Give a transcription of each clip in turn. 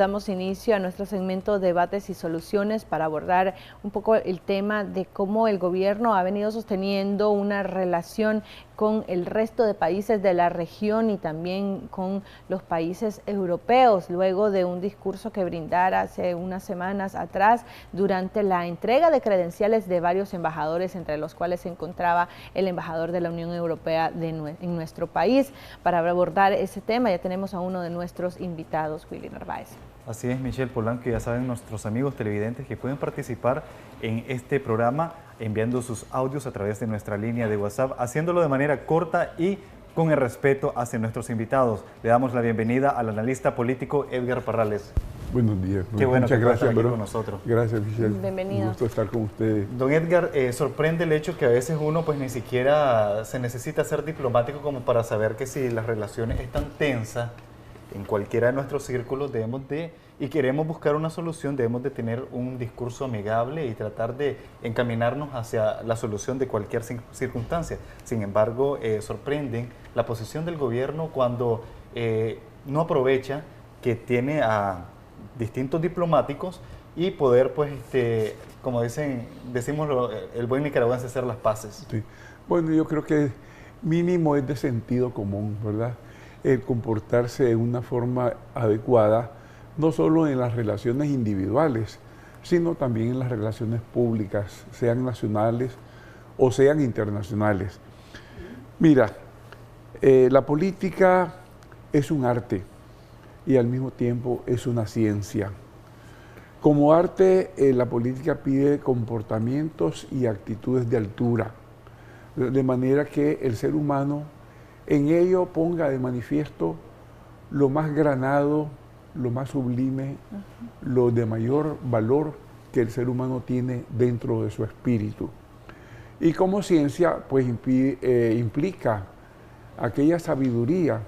Damos inicio a nuestro segmento Debates y Soluciones para abordar un poco el tema de cómo el gobierno ha venido sosteniendo una relación con el resto de países de la región y también con los países europeos, luego de un discurso que brindara hace unas semanas atrás durante la entrega de credenciales de varios embajadores, entre los cuales se encontraba el embajador de la Unión Europea en nuestro país. Para abordar ese tema ya tenemos a uno de nuestros invitados, Willy Narváez. Así es, Michelle Polanco, ya saben nuestros amigos televidentes que pueden participar en este programa enviando sus audios a través de nuestra línea de WhatsApp, haciéndolo de manera corta y con el respeto hacia nuestros invitados. Le damos la bienvenida al analista político Edgar Parrales. Buenos días. Qué bueno. Muchas gracias con nosotros. Gracias, Michelle. Bienvenido. Un gusto estar con ustedes. Don Edgar, sorprende el hecho que a veces uno pues ni siquiera se necesita ser diplomático como para saber que si las relaciones están tensas en cualquiera de nuestros círculos y queremos buscar una solución, debemos de tener un discurso amigable y tratar de encaminarnos hacia la solución de cualquier circunstancia. Sin embargo, sorprenden la posición del gobierno cuando no aprovecha que tiene a distintos diplomáticos y poder, pues, como decimos el buen nicaragüense, hacer las paces. Sí. Bueno, yo creo que mínimo es de sentido común, ¿verdad? El comportarse de una forma adecuada, no solo en las relaciones individuales, sino también en las relaciones públicas, sean nacionales o sean internacionales. Mira, la política es un arte y al mismo tiempo es una ciencia. Como arte, la política pide comportamientos y actitudes de altura, de manera que el ser humano en ello ponga de manifiesto lo más granado, lo más sublime, lo de mayor valor que el ser humano tiene dentro de su espíritu. Y como ciencia, pues implica aquella sabiduría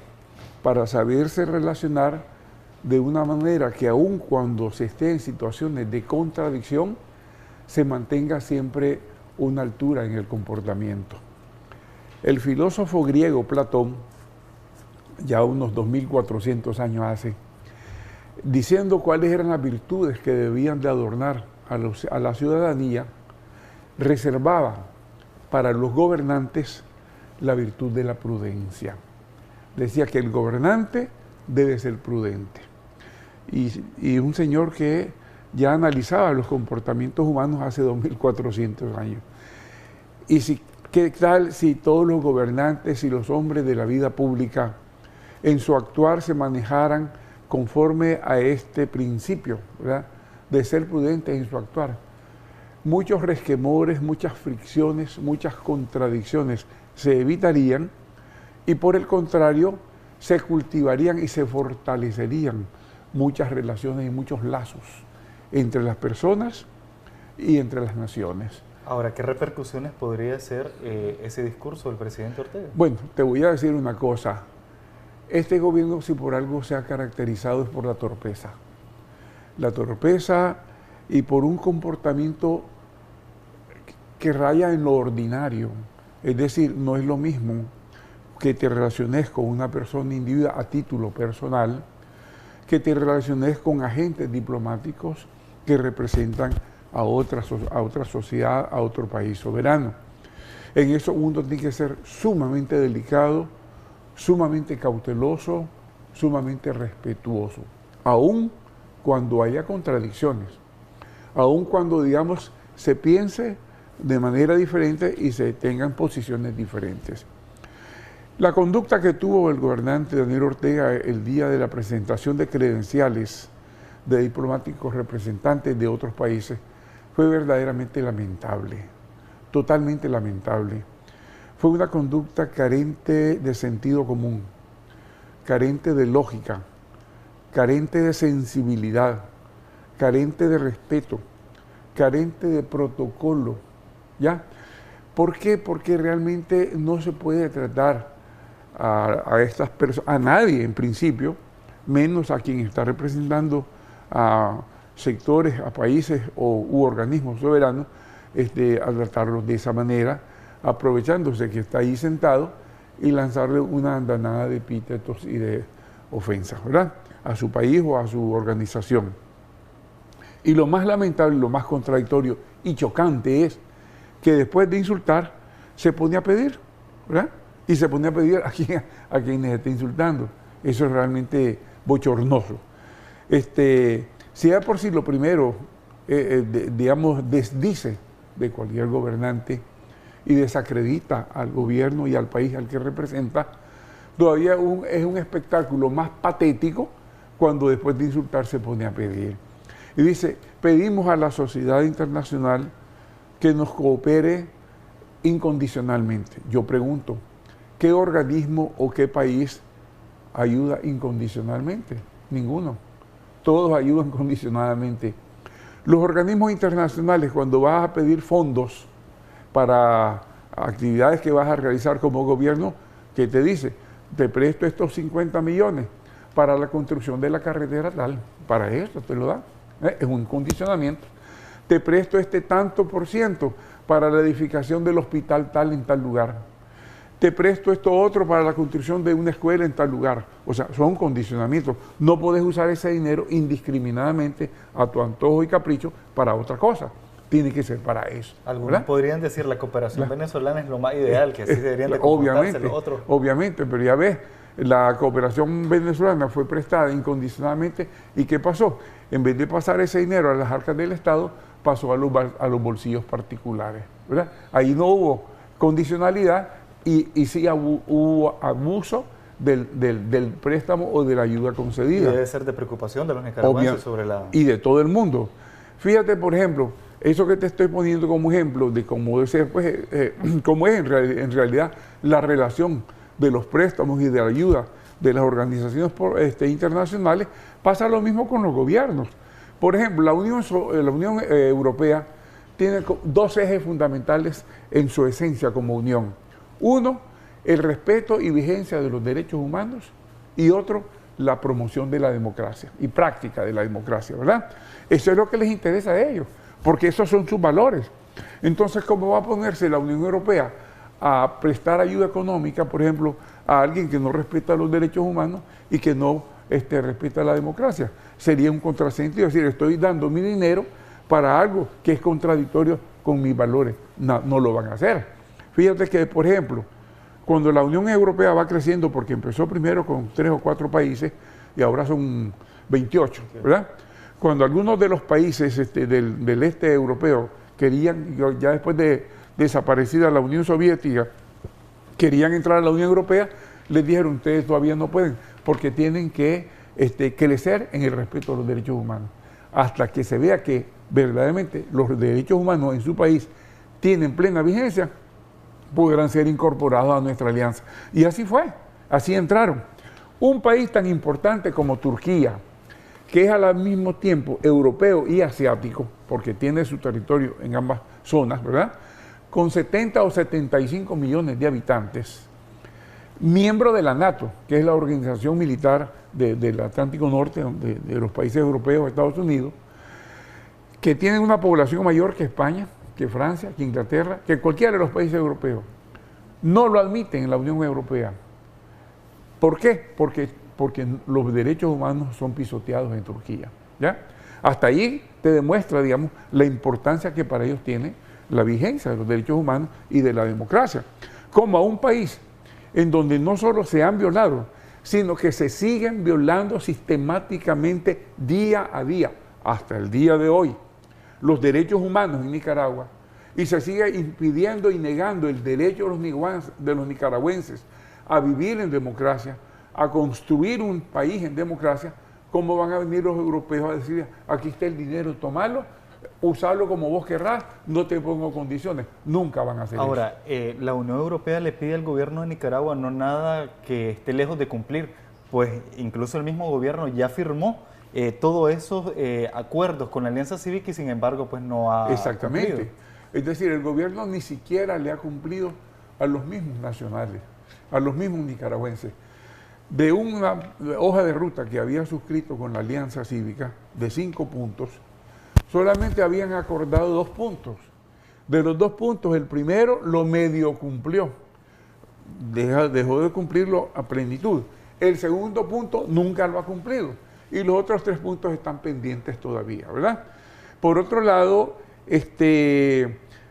para saberse relacionar de una manera que aun cuando se esté en situaciones de contradicción, se mantenga siempre una altura en el comportamiento. El filósofo griego Platón, ya unos 2400 años hace, diciendo cuáles eran las virtudes que debían de adornar a la ciudadanía, reservaba para los gobernantes la virtud de la prudencia. Decía que el gobernante debe ser prudente. Y un señor que ya analizaba los comportamientos humanos hace 2400 años. ¿Qué tal si todos los gobernantes y los hombres de la vida pública en su actuar se manejaran conforme a este principio, ¿verdad?, de ser prudentes en su actuar? Muchos resquemores, muchas fricciones, muchas contradicciones se evitarían y por el contrario se cultivarían y se fortalecerían muchas relaciones y muchos lazos entre las personas y entre las naciones. Ahora, ¿qué repercusiones podría ser ese discurso del presidente Ortega? Bueno, te voy a decir una cosa. Este gobierno, si por algo se ha caracterizado, es por la torpeza. La torpeza y por un comportamiento que raya en lo ordinario. Es decir, no es lo mismo que te relaciones con una persona individual a título personal, que te relaciones con agentes diplomáticos que representan a otra sociedad, a otro país soberano. En eso uno tiene que ser sumamente delicado, sumamente cauteloso, sumamente respetuoso, aun cuando haya contradicciones, aun cuando, digamos, se piense de manera diferente y se tengan posiciones diferentes. La conducta que tuvo el gobernante Daniel Ortega el día de la presentación de credenciales de diplomáticos representantes de otros países fue verdaderamente lamentable, totalmente lamentable. Fue una conducta carente de sentido común, carente de lógica, carente de sensibilidad, carente de respeto, carente de protocolo, ¿ya? ¿Por qué? Porque realmente no se puede tratar a estas personas, a nadie en principio, menos a quien está representando a sectores, a países u organismos soberanos, a tratarlos de esa manera, aprovechándose que está ahí sentado y lanzarle una andanada de epítetos y de ofensa, ¿verdad? A su país o a su organización. Y lo más lamentable, lo más contradictorio y chocante es que después de insultar se pone a pedir, ¿verdad? Y se pone a pedir a quienes esté insultando. Eso es realmente bochornoso. Si ya por sí lo primero, digamos, desdice de cualquier gobernante y desacredita al gobierno y al país al que representa, todavía es un espectáculo más patético cuando después de insultar se pone a pedir. Y dice, pedimos a la sociedad internacional que nos coopere incondicionalmente. Yo pregunto, ¿qué organismo o qué país ayuda incondicionalmente? Ninguno. Todos ayudan condicionadamente. Los organismos internacionales, cuando vas a pedir fondos para actividades que vas a realizar como gobierno, ¿qué te dice? Te presto estos 50 millones para la construcción de la carretera tal. Para eso te lo dan. Es un condicionamiento. Te presto este tanto por ciento para la edificación del hospital tal en tal lugar. Te presto esto otro para la construcción de una escuela en tal lugar. O sea, son condicionamientos. No puedes usar ese dinero indiscriminadamente a tu antojo y capricho para otra cosa. Tiene que ser para eso. Algunos ¿verdad? podrían decir la cooperación venezolana es lo más ideal, que así deberían de comportarse los otros. Obviamente, pero ya ves, la cooperación venezolana fue prestada incondicionalmente. ¿Y qué pasó? En vez de pasar ese dinero a las arcas del Estado, pasó a los bolsillos particulares, ¿verdad? Ahí no hubo condicionalidad y sí hubo abuso del préstamo o de la ayuda concedida. Y debe ser de preocupación de los nicaragüenses sobre la... Y de todo el mundo. Fíjate, por ejemplo, eso que te estoy poniendo como ejemplo de cómo debe ser, pues, cómo es en realidad la relación de los préstamos y de la ayuda de las organizaciones internacionales, pasa lo mismo con los gobiernos. Por ejemplo, la Unión Europea tiene dos ejes fundamentales en su esencia como unión. Uno, el respeto y vigencia de los derechos humanos, y otro, la promoción de la democracia y práctica de la democracia, ¿verdad? Eso es lo que les interesa a ellos, porque esos son sus valores. Entonces, ¿cómo va a ponerse la Unión Europea a prestar ayuda económica, por ejemplo, a alguien que no respeta los derechos humanos y que no respeta la democracia? Sería un contrasentido, es decir, estoy dando mi dinero para algo que es contradictorio con mis valores. No lo van a hacer. Fíjate que, por ejemplo, cuando la Unión Europea va creciendo, porque empezó primero con 3 o 4 países y ahora son 28, ¿verdad? Cuando algunos de los países del este europeo querían, ya después de desaparecida la Unión Soviética, querían entrar a la Unión Europea, les dijeron, ustedes todavía no pueden, porque tienen que crecer en el respeto a los derechos humanos. Hasta que se vea que verdaderamente los derechos humanos en su país tienen plena vigencia, podrán ser incorporados a nuestra alianza. Y así fue, así entraron. Un país tan importante como Turquía, que es al mismo tiempo europeo y asiático, porque tiene su territorio en ambas zonas, ¿verdad?, con 70 o 75 millones de habitantes, miembro de la NATO, que es la organización militar del Atlántico Norte, de los países europeos, Estados Unidos, que tienen una población mayor que España, que Francia, que Inglaterra, que cualquiera de los países europeos, no lo admiten en la Unión Europea. ¿Por qué? Porque los derechos humanos son pisoteados en Turquía, ¿ya? Hasta ahí te demuestra, digamos, la importancia que para ellos tiene la vigencia de los derechos humanos y de la democracia. Como a un país en donde no solo se han violado, sino que se siguen violando sistemáticamente día a día, hasta el día de hoy, los derechos humanos en Nicaragua, y se sigue impidiendo y negando el derecho de los nicaragüenses a vivir en democracia, a construir un país en democracia. ¿Cómo van a venir los europeos a decir, aquí está el dinero, tomalo, usarlo como vos querrás, no te pongo condiciones? Nunca van a hacer eso. Ahora, la Unión Europea le pide al gobierno de Nicaragua no nada que esté lejos de cumplir, pues incluso el mismo gobierno ya firmó todos esos acuerdos con la Alianza Cívica y sin embargo pues no ha Exactamente. cumplido. Es decir, el gobierno ni siquiera le ha cumplido a los mismos nacionales, a los mismos nicaragüenses. De una hoja de ruta que había suscrito con la Alianza Cívica de 5 puntos, solamente habían acordado 2 puntos. De los 2 puntos, el primero lo medio cumplió, dejó de cumplirlo a plenitud. El segundo punto nunca lo ha cumplido y los otros 3 puntos están pendientes todavía, ¿verdad? Por otro lado,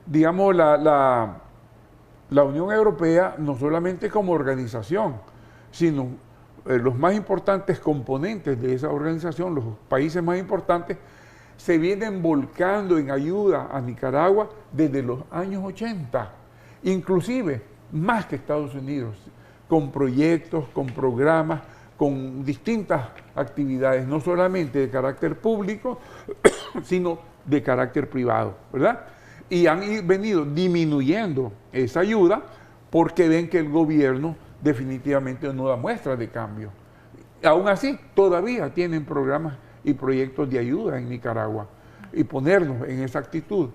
digamos, la Unión Europea, no solamente como organización, sino los más importantes componentes de esa organización, los países más importantes, se vienen volcando en ayuda a Nicaragua desde los años 80, inclusive más que Estados Unidos, con proyectos, con programas, con distintas actividades, no solamente de carácter público, sino de carácter privado, ¿verdad? Y han venido disminuyendo esa ayuda porque ven que el gobierno definitivamente no da muestras de cambio. Aún así, todavía tienen programas y proyectos de ayuda en Nicaragua. Y ponernos en esa actitud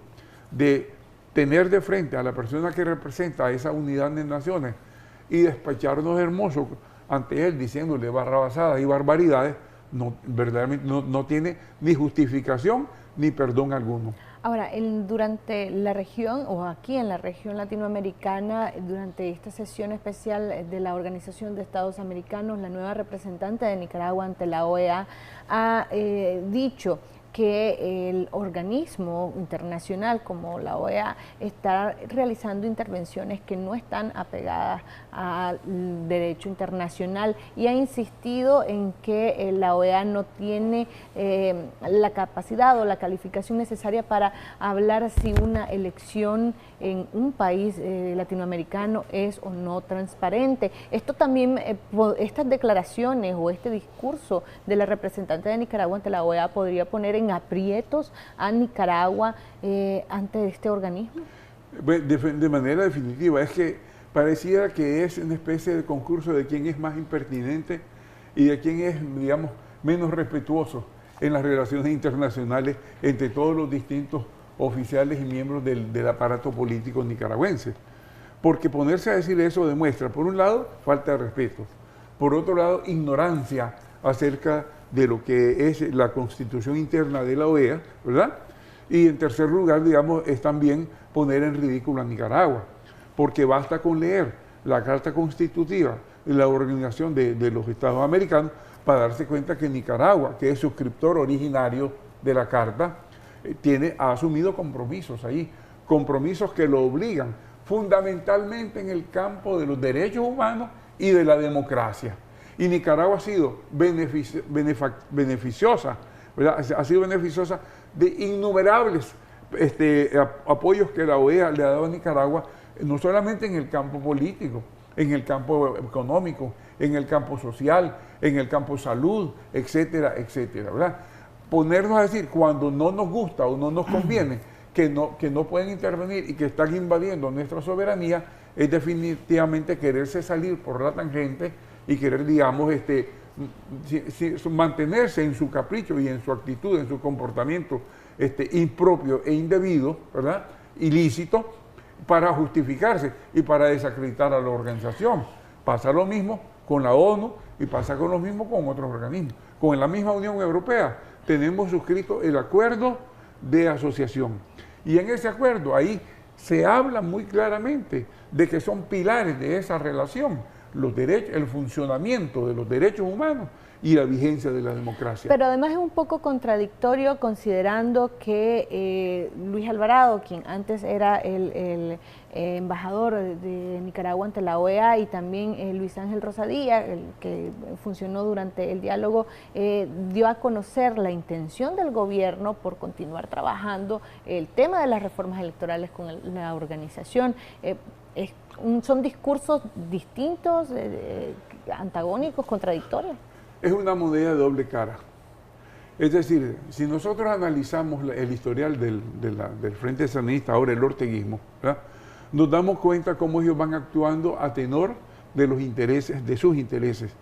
de tener de frente a la persona que representa a esa unidad de naciones y despacharnos hermosos ante él diciéndole barrabasadas y barbaridades, verdaderamente no tiene ni justificación ni perdón alguno. Ahora, durante la región o aquí en la región latinoamericana, durante esta sesión especial de la Organización de Estados Americanos, la nueva representante de Nicaragua ante la OEA ha dicho que el organismo internacional como la OEA está realizando intervenciones que no están apegadas al derecho internacional y ha insistido en que la OEA no tiene la capacidad o la calificación necesaria para hablar si una elección en un país latinoamericano es o no transparente. Esto también, estas declaraciones o este discurso de la representante de Nicaragua ante la OEA podría poner en aprietos a Nicaragua ante este organismo. De manera definitiva, es que pareciera que es una especie de concurso de quién es más impertinente y de quién es, digamos, menos respetuoso en las relaciones internacionales entre todos los distintos oficiales y miembros del aparato político nicaragüense. Porque ponerse a decir eso demuestra, por un lado, falta de respeto, por otro lado, ignorancia acerca de lo que es la constitución interna de la OEA, ¿verdad? Y en tercer lugar, digamos, es también poner en ridículo a Nicaragua, porque basta con leer la Carta Constitutiva de la Organización de los Estados Americanos para darse cuenta que Nicaragua, que es suscriptor originario de la Carta, ha asumido compromisos ahí, compromisos que lo obligan fundamentalmente en el campo de los derechos humanos y de la democracia. Y Nicaragua ha sido beneficiosa, ¿verdad? Ha sido beneficiosa de innumerables apoyos que la OEA le ha dado a Nicaragua, no solamente en el campo político, en el campo económico, en el campo social, en el campo salud, etcétera, etcétera, ¿verdad? Ponernos a decir cuando no nos gusta o no nos conviene que no pueden intervenir y que están invadiendo nuestra soberanía es definitivamente quererse salir por la tangente y querer, digamos, mantenerse en su capricho y en su actitud, en su comportamiento impropio e indebido, ¿verdad? Ilícito, para justificarse y para desacreditar a la organización. Pasa lo mismo con la ONU y pasa con lo mismo con otros organismos. Con la misma Unión Europea tenemos suscrito el acuerdo de asociación. Y en ese acuerdo ahí se habla muy claramente de que son pilares de esa relación los derechos, el funcionamiento de los derechos humanos y la vigencia de la democracia. Pero además es un poco contradictorio considerando que Luis Alvarado, quien antes era el embajador de Nicaragua ante la OEA, y también Luis Ángel Rosadía, el que funcionó durante el diálogo, dio a conocer la intención del gobierno por continuar trabajando el tema de las reformas electorales con la organización. Son discursos distintos, antagónicos, contradictorios. Es una moneda de doble cara. Es decir, si nosotros analizamos el historial del Frente Sandinista, ahora el orteguismo, ¿verdad?, nos damos cuenta cómo ellos van actuando a tenor de los intereses, de sus intereses,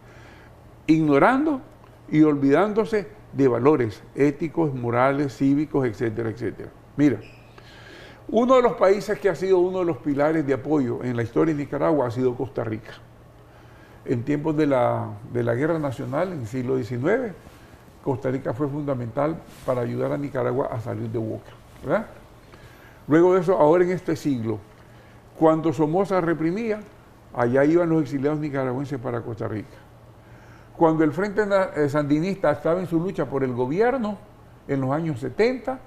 ignorando y olvidándose de valores éticos, morales, cívicos, etcétera, etcétera. Mira, uno de los países que ha sido uno de los pilares de apoyo en la historia de Nicaragua ha sido Costa Rica. En tiempos de la Guerra Nacional, en el siglo XIX, Costa Rica fue fundamental para ayudar a Nicaragua a salir de Boca, ¿verdad? Luego de eso, ahora en este siglo, cuando Somoza reprimía, allá iban los exiliados nicaragüenses para Costa Rica. Cuando el Frente Sandinista estaba en su lucha por el gobierno, en los años 70,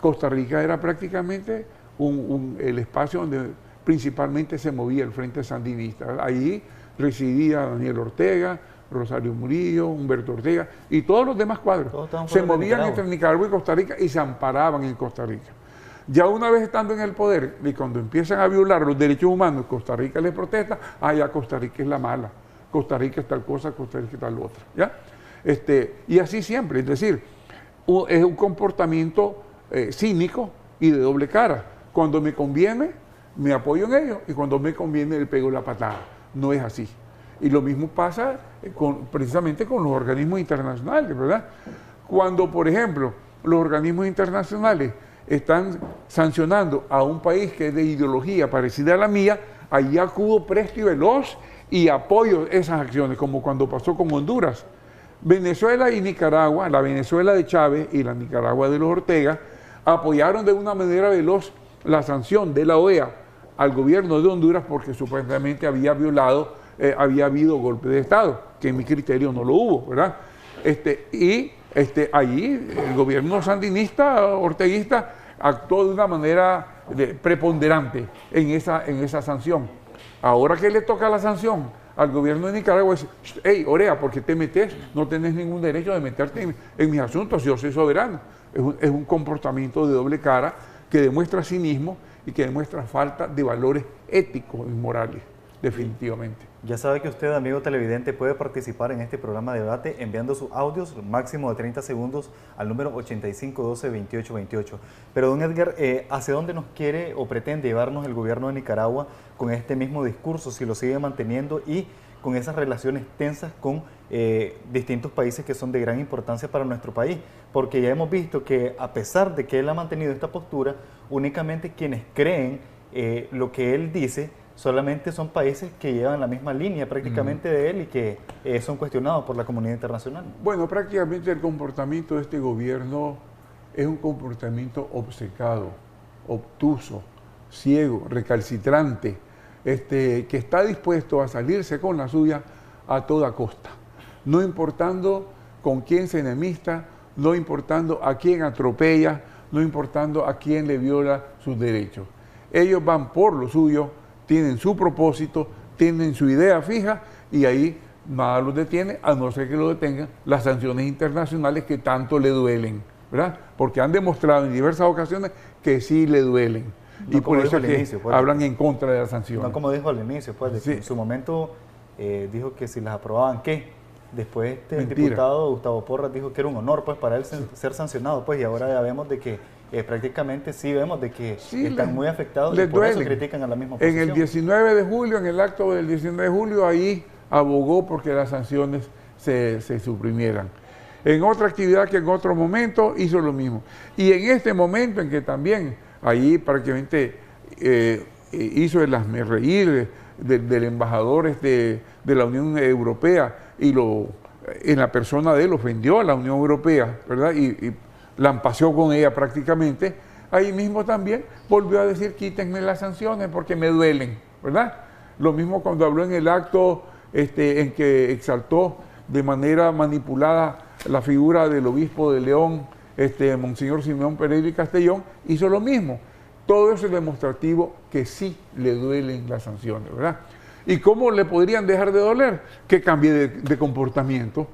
Costa Rica era prácticamente el espacio donde principalmente se movía el Frente Sandinista. Allí residía Daniel Ortega, Rosario Murillo, Humberto Ortega y todos los demás cuadros. Se movían entre Nicaragua y Costa Rica y se amparaban en Costa Rica. Ya una vez estando en el poder, y cuando empiezan a violar los derechos humanos, Costa Rica les protesta, ya Costa Rica es la mala, Costa Rica es tal cosa, Costa Rica es tal otra. ¿Ya? Y así siempre, es decir, es un comportamiento cínico y de doble cara. Cuando me conviene, me apoyo en ellos, y cuando me conviene, le pego la patada. No es así. Y lo mismo pasa precisamente con los organismos internacionales, ¿verdad? Cuando, por ejemplo, los organismos internacionales están sancionando a un país que es de ideología parecida a la mía, allí acudo presto y veloz y apoyo esas acciones, como cuando pasó con Honduras. Venezuela y Nicaragua, la Venezuela de Chávez y la Nicaragua de los Ortega, apoyaron de una manera veloz la sanción de la OEA al gobierno de Honduras porque supuestamente había habido golpe de Estado, que en mi criterio no lo hubo, ¿verdad? Allí el gobierno sandinista, orteguista, actuó de una manera preponderante en esa sanción. Ahora que le toca la sanción al gobierno de Nicaragua, dice, hey, Orea, ¿por qué te metes? No tenés ningún derecho de meterte en mis asuntos, yo soy soberano. Es un comportamiento de doble cara que demuestra cinismo y que demuestra falta de valores éticos y morales, definitivamente. Ya sabe que usted, amigo televidente, puede participar en este programa de debate enviando sus audios, máximo de 30 segundos, al número 8512-2828. Pero, don Edgar, ¿hacia dónde nos quiere o pretende llevarnos el gobierno de Nicaragua con este mismo discurso, si lo sigue manteniendo y con esas relaciones tensas con distintos países que son de gran importancia para nuestro país? Porque ya hemos visto que, a pesar de que él ha mantenido esta postura, únicamente quienes creen lo que él dice solamente son países que llevan la misma línea prácticamente de él y que son cuestionados por la comunidad internacional. Bueno, prácticamente el comportamiento de este gobierno es un comportamiento obcecado, obtuso, ciego, recalcitrante, que está dispuesto a salirse con la suya a toda costa, no importando con quién se enemista, no importando a quién atropella, no importando a quién le viola sus derechos. Ellos van por lo suyo, tienen su propósito, tienen su idea fija y ahí nada los detiene, a no ser que lo detengan las sanciones internacionales que tanto le duelen, ¿verdad? Porque han demostrado en diversas ocasiones que sí le duelen. No, y por eso es que inicio, pues, hablan en contra de las sanciones. No como dijo al inicio, pues, de que en su momento dijo que si las aprobaban, ¿qué? Después el diputado Gustavo Porras dijo que era un honor, pues, para él ser sancionado, pues, y ahora ya vemos de que prácticamente sí vemos de que están muy afectados y por eso critican a la misma oposición. En el 19 de julio, en el acto del 19 de julio, ahí abogó porque las sanciones se suprimieran. En otra actividad que en otro momento hizo lo mismo. Y en este momento en que también ahí prácticamente hizo el hazmerreír del embajador de la Unión Europea y en la persona de él ofendió a la Unión Europea, ¿verdad? Y lampaseó con ella prácticamente, ahí mismo también volvió a decir quítenme las sanciones porque me duelen, ¿verdad? Lo mismo cuando habló en el acto en que exaltó de manera manipulada la figura del obispo de León, Monseñor Simeón Pereira y Castellón, hizo lo mismo. Todo eso es demostrativo que sí le duelen las sanciones, ¿verdad? ¿Y cómo le podrían dejar de doler? Que cambie de comportamiento,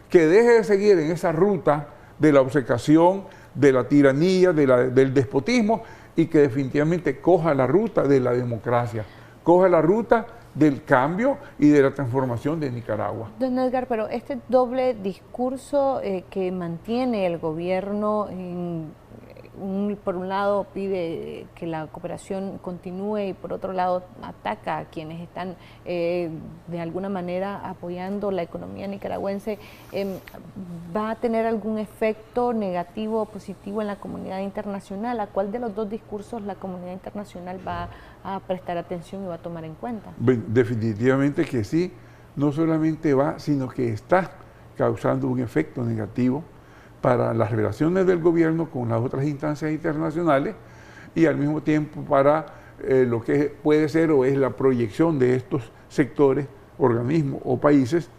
que deje de seguir en esa ruta de la obcecación, de la tiranía, del despotismo, y que definitivamente coja la ruta de la democracia, coja la ruta del cambio y de la transformación de Nicaragua. Don Edgar, pero este doble discurso que mantiene el gobierno, por un lado pide que la cooperación continúe y por otro lado ataca a quienes están de alguna manera apoyando la economía nicaragüense, ¿va a tener algún efecto negativo o positivo en la comunidad internacional? ¿A cuál de los dos discursos la comunidad internacional va a prestar atención y va a tomar en cuenta? Definitivamente que sí, no solamente va, sino que está causando un efecto negativo para las relaciones del gobierno con las otras instancias internacionales y al mismo tiempo para lo que puede ser o es la proyección de estos sectores, organismos o países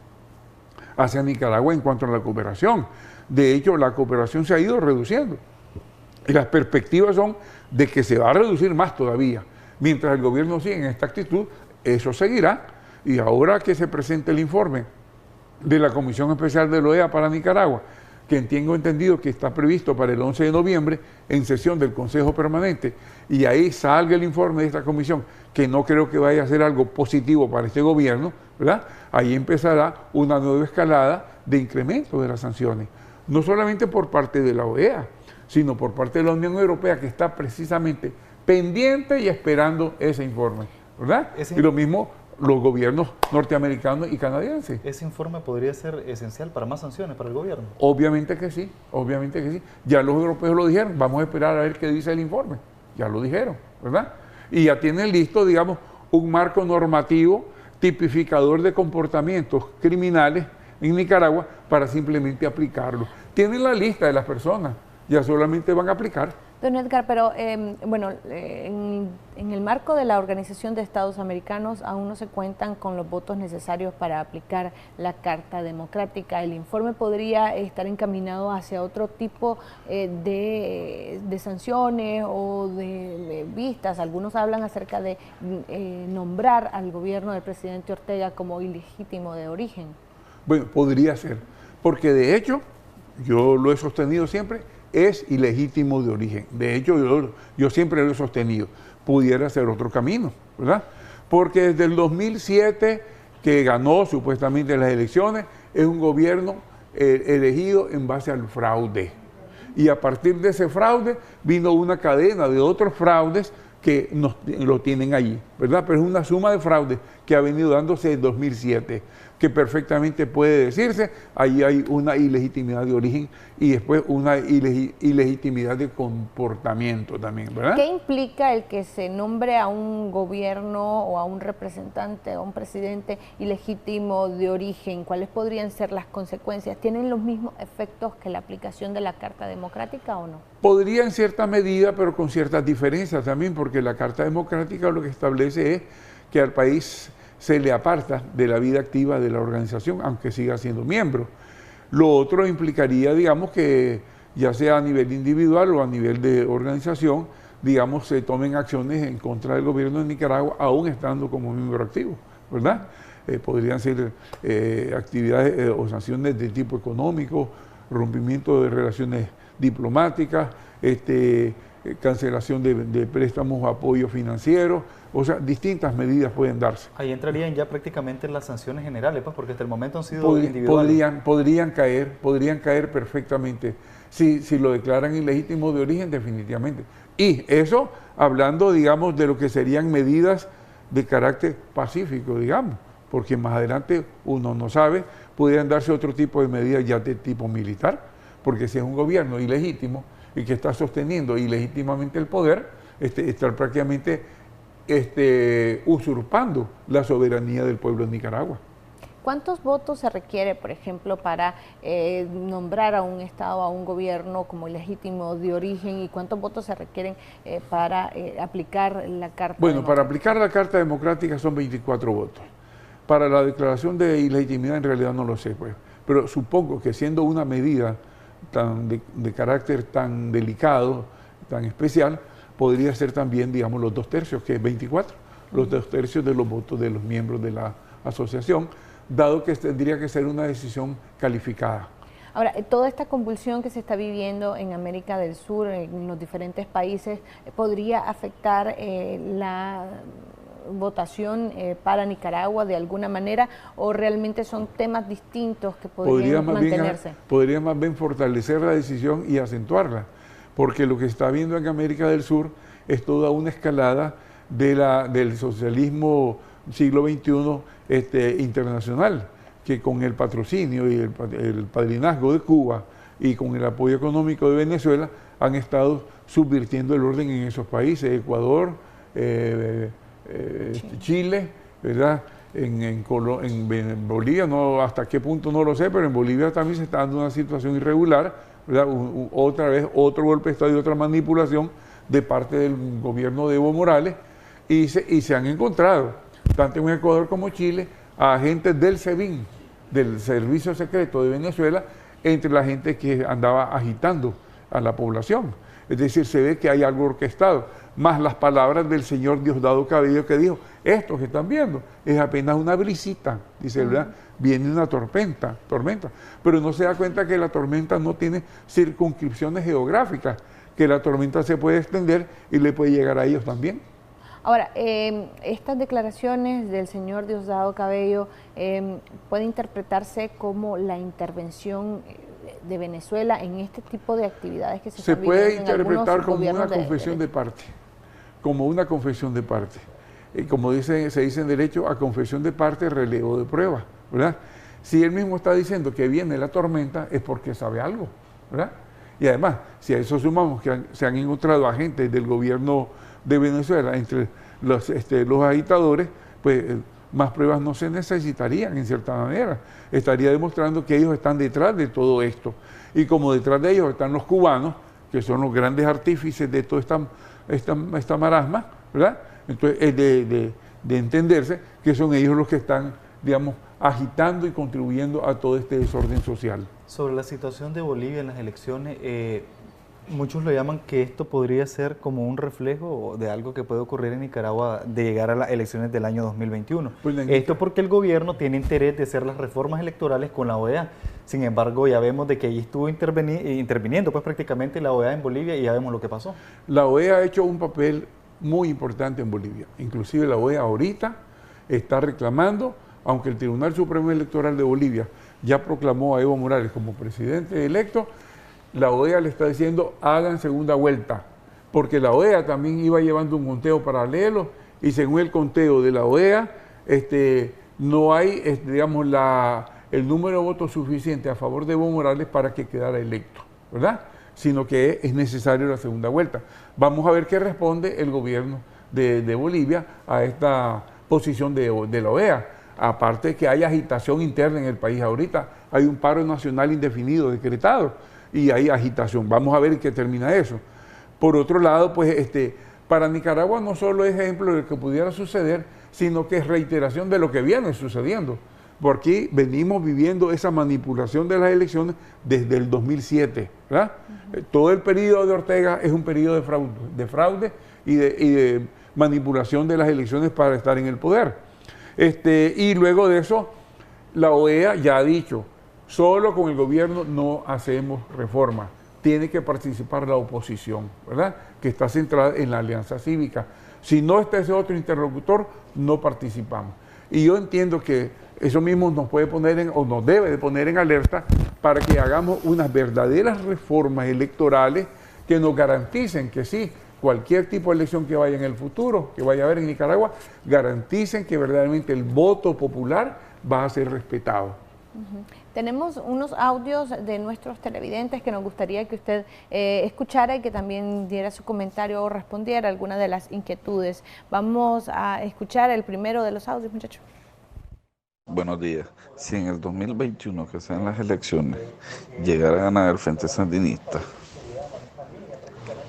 hacia Nicaragua en cuanto a la cooperación. De hecho, la cooperación se ha ido reduciendo. Y las perspectivas son de que se va a reducir más todavía. Mientras el gobierno sigue en esta actitud, eso seguirá. Y ahora que se presente el informe de la Comisión Especial de la OEA para Nicaragua, que tengo entendido que está previsto para el 11 de noviembre en sesión del Consejo Permanente, y ahí salga el informe de esta comisión, que no creo que vaya a ser algo positivo para este gobierno, ¿verdad? Ahí empezará una nueva escalada de incremento de las sanciones, no solamente por parte de la OEA, sino por parte de la Unión Europea, que está precisamente pendiente y esperando ese informe, ¿verdad? Y lo mismo los gobiernos norteamericanos y canadienses. ¿Ese informe podría ser esencial para más sanciones para el gobierno? Obviamente que sí, obviamente que sí. Ya los europeos lo dijeron, vamos a esperar a ver qué dice el informe. Ya lo dijeron, ¿verdad? Y ya tienen listo, digamos, un marco normativo tipificador de comportamientos criminales en Nicaragua para simplemente aplicarlo. Tienen la lista de las personas, ya solamente van a aplicar. Don Edgar, pero bueno, en el marco de la Organización de Estados Americanos aún no se cuentan con los votos necesarios para aplicar la Carta Democrática. ¿El informe podría estar encaminado hacia otro tipo de sanciones o de vistas? Algunos hablan acerca de nombrar al gobierno del presidente Ortega como ilegítimo de origen. Bueno, podría ser, porque de hecho, yo lo he sostenido siempre, es ilegítimo de origen. De hecho, yo siempre lo he sostenido. Pudiera ser otro camino, ¿verdad? Porque desde el 2007, que ganó supuestamente las elecciones, es un gobierno elegido en base al fraude. Y a partir de ese fraude vino una cadena de otros fraudes que lo tienen allí, ¿verdad? Pero es una suma de fraudes que ha venido dándose desde 2007, que perfectamente puede decirse, ahí hay una ilegitimidad de origen y después una ilegitimidad de comportamiento también, ¿verdad? ¿Qué implica el que se nombre a un gobierno o a un representante, a un presidente ilegítimo de origen? ¿Cuáles podrían ser las consecuencias? ¿Tienen los mismos efectos que la aplicación de la Carta Democrática o no? Podría en cierta medida, pero con ciertas diferencias también, porque la Carta Democrática lo que establece es que al país se le aparta de la vida activa de la organización, aunque siga siendo miembro. Lo otro implicaría, digamos, que ya sea a nivel individual o a nivel de organización, digamos, se tomen acciones en contra del gobierno de Nicaragua, aún estando como miembro activo, ¿verdad? Podrían ser actividades o sanciones de tipo económico, rompimiento de relaciones diplomáticas, cancelación de préstamos o apoyo financiero, o sea, distintas medidas pueden darse. Ahí entrarían ya prácticamente las sanciones generales, pues, porque hasta el momento han sido individuales. Podrían caer perfectamente si lo declaran ilegítimo de origen, definitivamente. Y eso hablando, digamos, de lo que serían medidas de carácter pacífico, digamos, porque más adelante uno no sabe, podrían darse otro tipo de medidas ya de tipo militar, porque si es un gobierno ilegítimo y que está sosteniendo ilegítimamente el poder, está prácticamente usurpando la soberanía del pueblo de Nicaragua. ¿Cuántos votos se requiere, por ejemplo, para nombrar a un Estado, a un gobierno como ilegítimo de origen, y cuántos votos se requieren para aplicar la Carta Democrática? Bueno, para aplicar la Carta Democrática son 24 votos. Para la declaración de ilegitimidad en realidad no lo sé, pues. Pero supongo que siendo una medida de carácter tan delicado, tan especial, podría ser también, digamos, los 2/3, que es 24, los 2/3 de los votos de los miembros de la asociación, dado que tendría que ser una decisión calificada. Ahora, toda esta convulsión que se está viviendo en América del Sur, en los diferentes países, ¿podría afectar la votación para Nicaragua de alguna manera, o realmente son temas distintos que podrían mantenerse? Podría más bien fortalecer la decisión y acentuarla, porque lo que se está viendo en América del Sur es toda una escalada del socialismo siglo XXI internacional, que con el patrocinio y el padrinazgo de Cuba y con el apoyo económico de Venezuela han estado subvirtiendo el orden en esos países, Ecuador, Chile, ¿verdad? En Bolivia, no, hasta qué punto no lo sé, pero en Bolivia también se está dando una situación irregular, ¿verdad? Otra vez otro golpe de Estado y otra manipulación de parte del gobierno de Evo Morales, y se han encontrado, tanto en Ecuador como Chile, a agentes del SEBIN, del servicio secreto de Venezuela entre la gente que andaba agitando a la población. Es decir, se ve que hay algo orquestado, más las palabras del señor Diosdado Cabello que dijo, esto que están viendo es apenas una brisita, dice, ¿verdad? Viene una tormenta, pero no se da cuenta que la tormenta no tiene circunscripciones geográficas, que la tormenta se puede extender y le puede llegar a ellos también. Ahora, estas declaraciones del señor Diosdado Cabello puede interpretarse como la intervención de Venezuela en este tipo de actividades que se puede interpretar como una confesión de parte, como una confesión de parte. Como se dice en derecho, a confesión de parte, relevo de prueba, ¿verdad? Si él mismo está diciendo que viene la tormenta, es porque sabe algo, ¿verdad? Y además, si a eso sumamos que se han encontrado agentes del gobierno de Venezuela entre los agitadores, pues más pruebas no se necesitarían en cierta manera. Estaría demostrando que ellos están detrás de todo esto. Y como detrás de ellos están los cubanos, que son los grandes artífices de toda esta marasma, ¿verdad? Entonces, es de entenderse que son ellos los que están, digamos, agitando y contribuyendo a todo este desorden social. Sobre la situación de Bolivia en las elecciones, muchos lo llaman que esto podría ser como un reflejo de algo que puede ocurrir en Nicaragua de llegar a las elecciones del año 2021. Pues esto porque el gobierno tiene interés de hacer las reformas electorales con la OEA. Sin embargo, ya vemos de que allí estuvo interviniendo pues prácticamente la OEA en Bolivia y ya vemos lo que pasó. La OEA ha hecho un papel muy importante en Bolivia. Inclusive la OEA ahorita está reclamando, aunque el Tribunal Supremo Electoral de Bolivia ya proclamó a Evo Morales como presidente electo, la OEA le está diciendo hagan segunda vuelta, porque la OEA también iba llevando un conteo paralelo y según el conteo de la OEA no hay digamos, el número de votos suficiente a favor de Evo Morales para que quedara electo, ¿verdad? Sino que es necesario la segunda vuelta. Vamos a ver qué responde el gobierno de Bolivia a esta posición de la OEA. Aparte de que hay agitación interna en el país ahorita, hay un paro nacional indefinido decretado y hay agitación. Vamos a ver qué termina eso. Por otro lado, pues para Nicaragua no solo es ejemplo de lo que pudiera suceder, sino que es reiteración de lo que viene sucediendo. Porque venimos viviendo esa manipulación de las elecciones desde el 2007, ¿verdad? Todo el periodo de Ortega es un periodo de fraude y de manipulación de las elecciones para estar en el poder. Y luego de eso, la OEA ya ha dicho, solo con el gobierno no hacemos reformas, tiene que participar la oposición, ¿verdad? Que está centrada en la alianza cívica. Si no está ese otro interlocutor, no participamos. Y yo entiendo que eso mismo nos puede poner o nos debe de poner en alerta para que hagamos unas verdaderas reformas electorales que nos garanticen que sí, cualquier tipo de elección que vaya en el futuro, que vaya a haber en Nicaragua, garanticen que verdaderamente el voto popular va a ser respetado. Tenemos unos audios de nuestros televidentes que nos gustaría que usted escuchara y que también diera su comentario o respondiera a alguna de las inquietudes. Vamos a escuchar el primero de los audios, muchachos. Buenos días. Si en el 2021, que sean las elecciones, llegara a ganar el Frente Sandinista,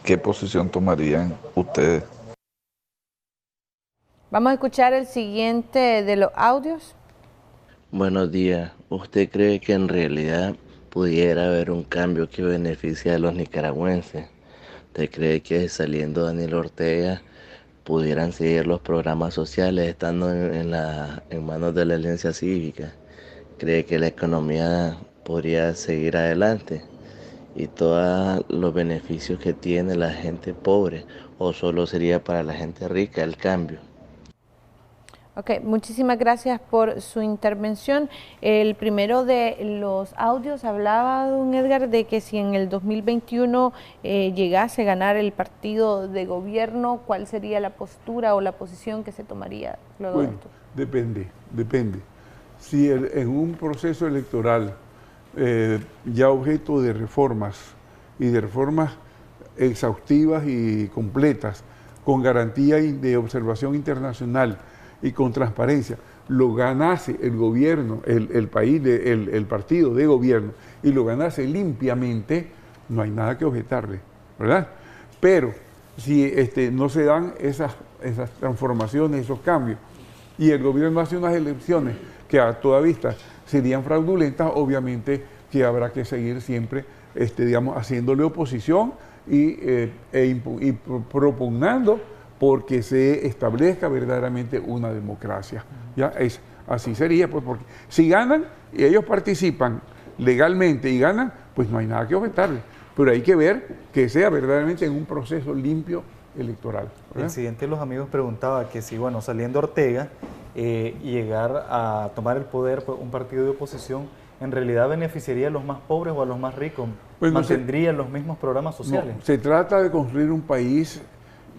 ¿qué posición tomarían ustedes? Vamos a escuchar el siguiente de los audios. Buenos días. ¿Usted cree que en realidad pudiera haber un cambio que beneficie a los nicaragüenses? ¿Usted cree que saliendo Daniel Ortega pudieran seguir los programas sociales estando en manos de la alianza cívica? ¿Cree que la economía podría seguir adelante y todos los beneficios que tiene la gente pobre, o solo sería para la gente rica el cambio? Ok, muchísimas gracias por su intervención. El primero de los audios hablaba, don Edgar, de que si en el 2021 llegase a ganar el partido de gobierno, ¿cuál sería la postura o la posición que se tomaría luego de esto? Depende. Si en un proceso electoral ya objeto de reformas y de reformas exhaustivas y completas, con garantía de observación internacional y con transparencia, lo ganase el gobierno, el país, el partido de gobierno, y lo ganase limpiamente, no hay nada que objetarle, ¿verdad? Pero si no se dan esas transformaciones, esos cambios, y el gobierno hace unas elecciones que a toda vista serían fraudulentas, obviamente que habrá que seguir siempre, digamos, haciéndole oposición y propugnando porque se establezca verdaderamente una democracia. ¿Ya? Así sería, pues, porque si ganan y ellos participan legalmente y ganan, pues no hay nada que objetarle. Pero hay que ver que sea verdaderamente en un proceso limpio electoral, ¿verdad? El siguiente de los amigos preguntaba que si, bueno, saliendo Ortega, llegar a tomar el poder, pues, un partido de oposición, ¿en realidad beneficiaría a los más pobres o a los más ricos? Pues ¿Mantendría los mismos programas sociales? No, se trata de construir un país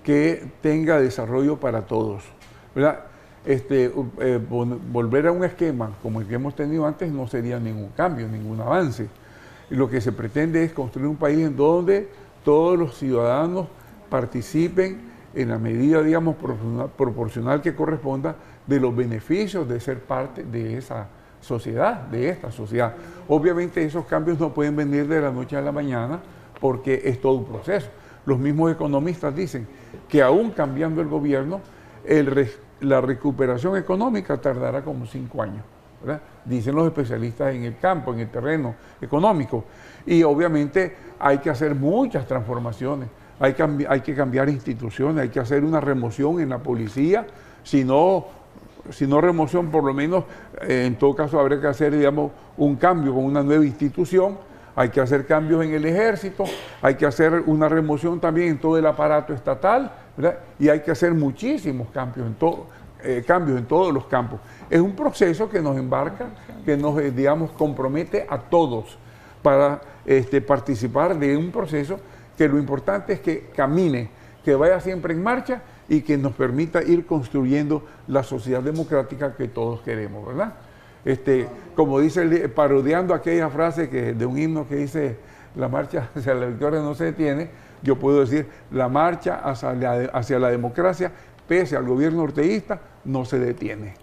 que tenga desarrollo para todos, ¿verdad? Volver a un esquema como el que hemos tenido antes no sería ningún cambio, ningún avance. Y lo que se pretende es construir un país en donde todos los ciudadanos participen en la medida, digamos, proporcional que corresponda de los beneficios de ser parte de esa sociedad, de esta sociedad. Obviamente esos cambios no pueden venir de la noche a la mañana porque es todo un proceso. Los mismos economistas dicen que aún cambiando el gobierno, la recuperación económica tardará como 5 años, ¿verdad? Dicen los especialistas en el campo, en el terreno económico. Y obviamente hay que hacer muchas transformaciones, hay que cambiar instituciones, hay que hacer una remoción en la policía, si no remoción, por lo menos en todo caso habría que hacer, digamos, un cambio con una nueva institución. Hay que hacer cambios en el ejército, hay que hacer una remoción también en todo el aparato estatal, ¿verdad? Y hay que hacer muchísimos cambios en todos los campos. Es un proceso que nos embarca, que nos, digamos, compromete a todos para participar de un proceso que lo importante es que camine, que vaya siempre en marcha y que nos permita ir construyendo la sociedad democrática que todos queremos, ¿verdad? Como dice, parodiando aquella frase de un himno que dice, la marcha hacia la victoria no se detiene, yo puedo decir, la marcha hacia la democracia, pese al gobierno orteguista, no se detiene.